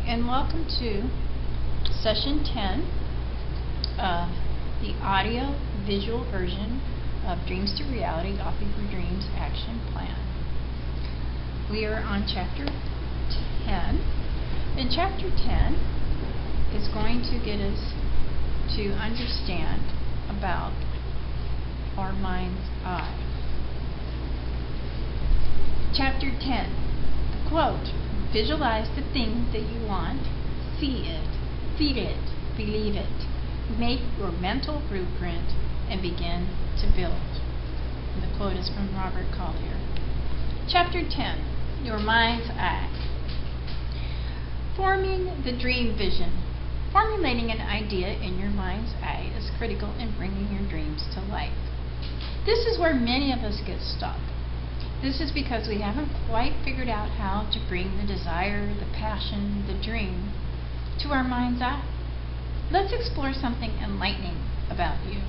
and welcome to session 10, the audio visual version of Dreams to Reality Off of Your Dreams Action Plan. We are on chapter 10, and chapter 10 is going to get us to understand about our mind's eye. Chapter 10, the quote: visualize the thing that you want, see it, feed it, believe it. Make your mental blueprint and begin to build. And the quote is from Robert Collier. Chapter 10, your mind's eye. Forming the dream vision. Formulating an idea in your mind's eye is critical in bringing your dreams to life. This is where many of us get stuck. This is because we haven't quite figured out how to bring the desire, the passion, the dream to our mind's eye. Let's explore something enlightening about you.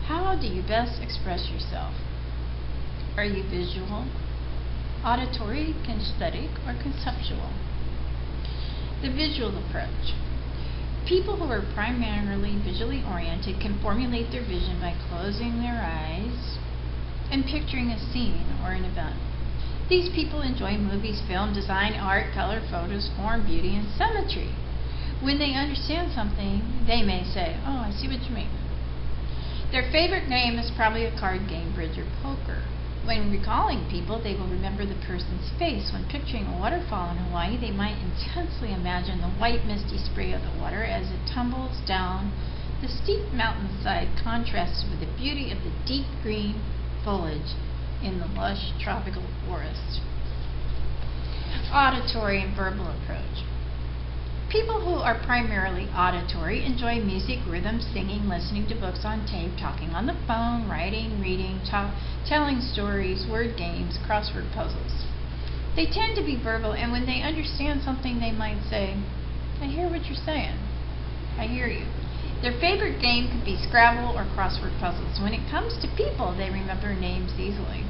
How do you best express yourself? Are you visual, auditory, kinesthetic, or conceptual? The visual approach. People who are primarily visually oriented can formulate their vision by closing their eyes and picturing a scene or an event. These people enjoy movies, film, design, art, color, photos, form, beauty, and symmetry. When they understand something, they may say, "Oh, I see what you mean." Their favorite game is probably a card game, bridge, or poker. When recalling people, they will remember the person's face. When picturing a waterfall in Hawaii, they might intensely imagine the white misty spray of the water as it tumbles down the steep mountainside, contrasts with the beauty of the deep green foliage in the lush tropical forest. Auditory and verbal approach. People who are primarily auditory enjoy music, rhythm, singing, listening to books on tape, talking on the phone, writing, reading, telling stories, word games, crossword puzzles. They tend to be verbal, and when they understand something, they might say, "I hear what you're saying. I hear you." Their favorite game could be Scrabble or crossword puzzles. When it comes to people, they remember names easily.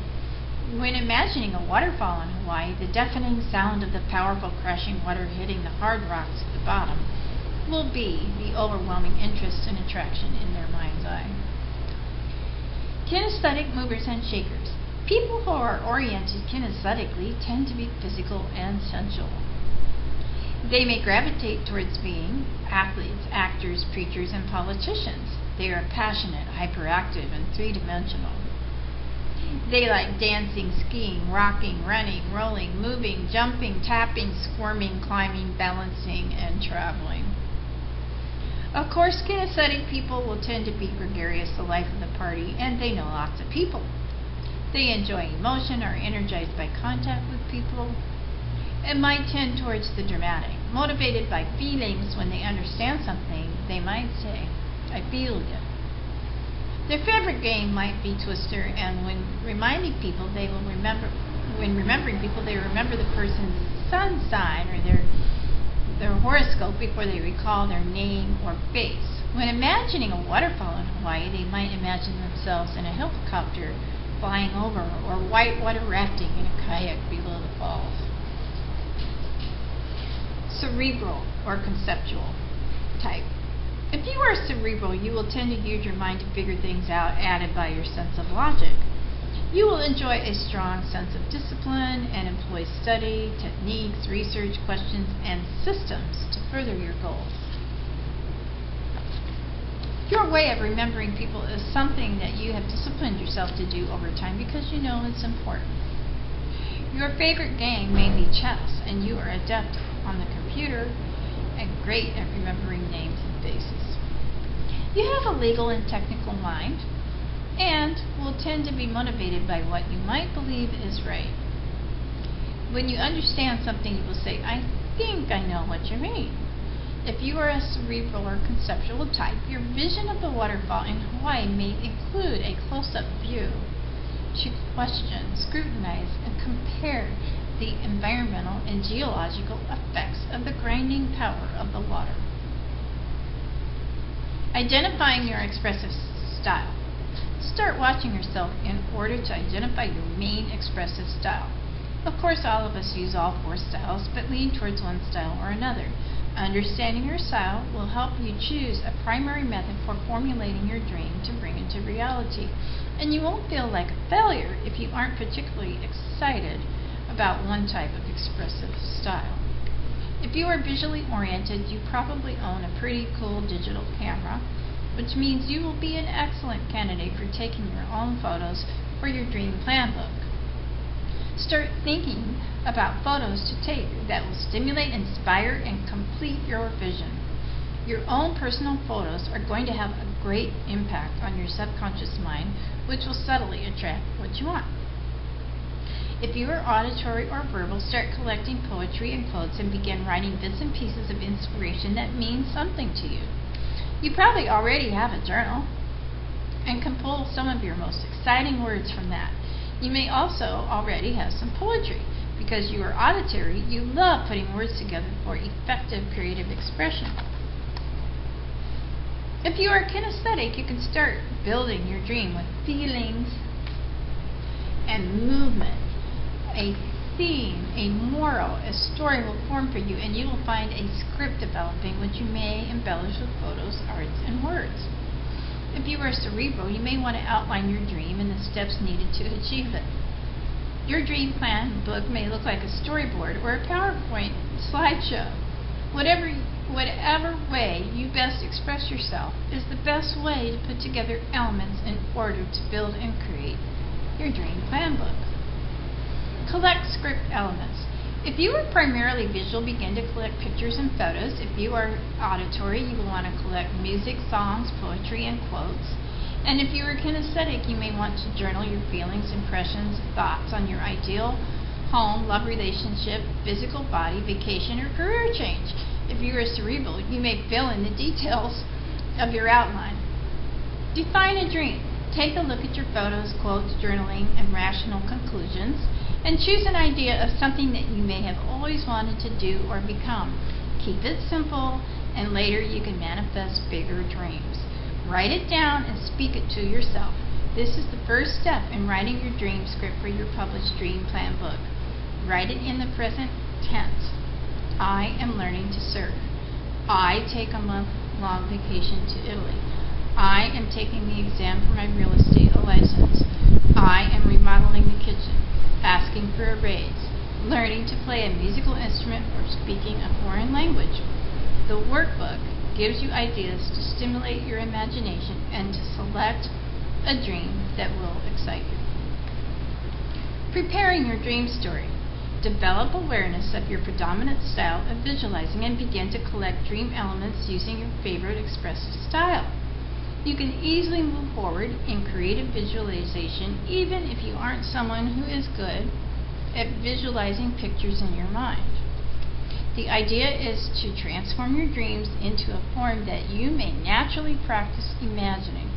When imagining a waterfall in Hawaii, the deafening sound of the powerful crashing water hitting the hard rocks at the bottom will be the overwhelming interest and attraction in their mind's eye. Kinesthetic movers and shakers. People who are oriented kinesthetically tend to be physical and sensual. They may gravitate towards being athletes, actors, preachers, and politicians. They are passionate, hyperactive, and three-dimensional. They like dancing, skiing, rocking, running, rolling, moving, jumping, tapping, squirming, climbing, balancing, and traveling. Of course, kinesthetic people will tend to be gregarious, the life of the party, and they know lots of people. They enjoy emotion, are energized by contact with people, and might tend towards the dramatic. Motivated by feelings, when they understand something, they might say, "I feel it." Their favorite game might be Twister, and when remembering people, they will remember the person's sun sign or their horoscope before they recall their name or face. When imagining a waterfall in Hawaii, they might imagine themselves in a helicopter flying over, or whitewater rafting in a kayak below the falls. Cerebral or conceptual type. If you are cerebral, you will tend to use your mind to figure things out, added by your sense of logic. You will enjoy a strong sense of discipline and employ study, techniques, research, questions, and systems to further your goals. Your way of remembering people is something that you have disciplined yourself to do over time because you know it's important. Your favorite game may be chess, and you are adept on the computer and great at remembering names and faces. You have a legal and technical mind and will tend to be motivated by what you might believe is right. When you understand something, you will say, "I think I know what you mean." If you are a cerebral or conceptual type, your vision of the waterfall in Hawaii may include a close-up view to question, scrutinize, and compare the environmental and geological effects of the grinding power of the water. Identifying your expressive style. Start watching yourself in order to identify your main expressive style. Of course, all of us use all four styles, but lean towards one style or another. Understanding your style will help you choose a primary method for formulating your dream to bring into reality. And you won't feel like a failure if you aren't particularly excited about one type of expressive style. If you are visually oriented, you probably own a pretty cool digital camera, which means you will be an excellent candidate for taking your own photos for your dream plan book. Start thinking about photos to take that will stimulate, inspire, and complete your vision. Your own personal photos are going to have a great impact on your subconscious mind, which will subtly attract what you want. If you are auditory or verbal, start collecting poetry and quotes and begin writing bits and pieces of inspiration that mean something to you. You probably already have a journal and can pull some of your most exciting words from that. You may also already have some poetry. Because you are auditory, you love putting words together for effective creative expression. If you are kinesthetic, you can start building your dream with feelings and movement. A theme, a moral, a story will form for you, and you will find a script developing which you may embellish with photos, arts, and words. If you are cerebral, you may want to outline your dream and the steps needed to achieve it. Your dream plan book may look like a storyboard or a PowerPoint slideshow. Whatever way you best express yourself is the best way to put together elements in order to build and create your dream plan book. Collect script elements. If you are primarily visual, begin to collect pictures and photos. If you are auditory, you will want to collect music, songs, poetry, and quotes. And if you are kinesthetic, you may want to journal your feelings, impressions, thoughts on your ideal home, love relationship, physical body, vacation, or career change. If you are cerebral, you may fill in the details of your outline. Define a dream. Take a look at your photos, quotes, journaling, and rational conclusions, and choose an idea of something that you may have always wanted to do or become. Keep it simple, and later you can manifest bigger dreams. Write it down and speak it to yourself. This is the first step in writing your dream script for your published dream plan book. Write it in the present tense. I am learning to surf. I take a month-long vacation to Italy. I am taking the exam for my real estate license. I am remodeling the kitchen, asking for a raise, learning to play a musical instrument, or speaking a foreign language. The workbook gives you ideas to stimulate your imagination and to select a dream that will excite you. Preparing your dream story. Develop awareness of your predominant style of visualizing and begin to collect dream elements using your favorite expressive style. You can easily move forward in creative visualization even if you aren't someone who is good at visualizing pictures in your mind. The idea is to transform your dreams into a form that you may naturally practice imagining.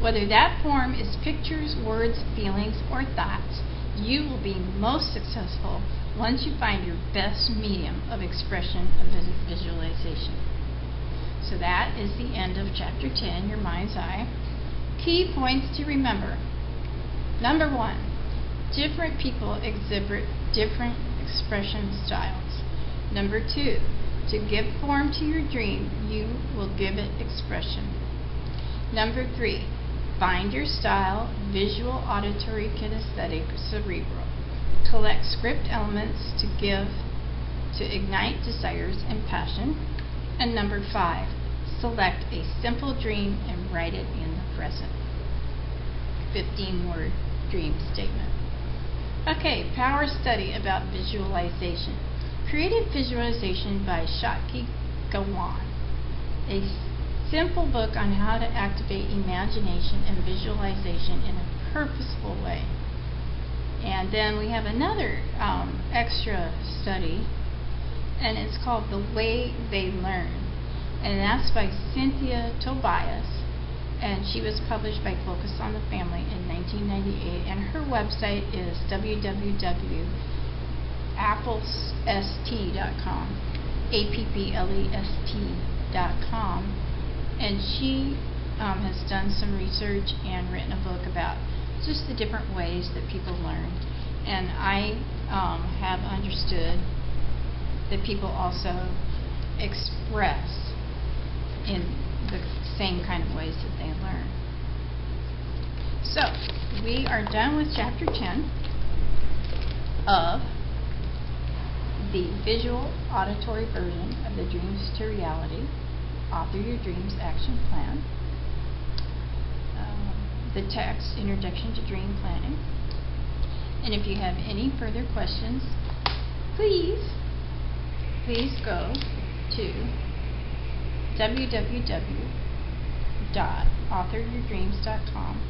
Whether that form is pictures, words, feelings, or thoughts, you will be most successful once you find your best medium of expression of visualization. So that is the end of Chapter 10, Your Mind's Eye. Key points to remember. Number 1, different people exhibit different expression styles. Number 2, to give form to your dream, you will give it expression. Number 3, find your style, visual, auditory, kinesthetic, cerebral. Collect script elements to ignite desires and passion. And number 5, select a simple dream and write it in the present. 15-word dream statement. Okay, power study about visualization. Creative Visualization by Shakti Gawan. A simple book on how to activate imagination and visualization in a purposeful way. And then we have another extra study, and it's called The Way They Learn. And that's by Cynthia Tobias, and she was published by Focus on the Family in 1998, and her website is www.applest.com, applest.com, and she has done some research and written a book about just the different ways that people learn. And I have understood that people also express in the same kind of ways that they learn. So, we are done with Chapter 10 of the visual auditory version of the Dreams to Reality, Author Your Dreams Action Plan, the text, Introduction to Dream Planning. And if you have any further questions, please go to www.authoryourdreams.com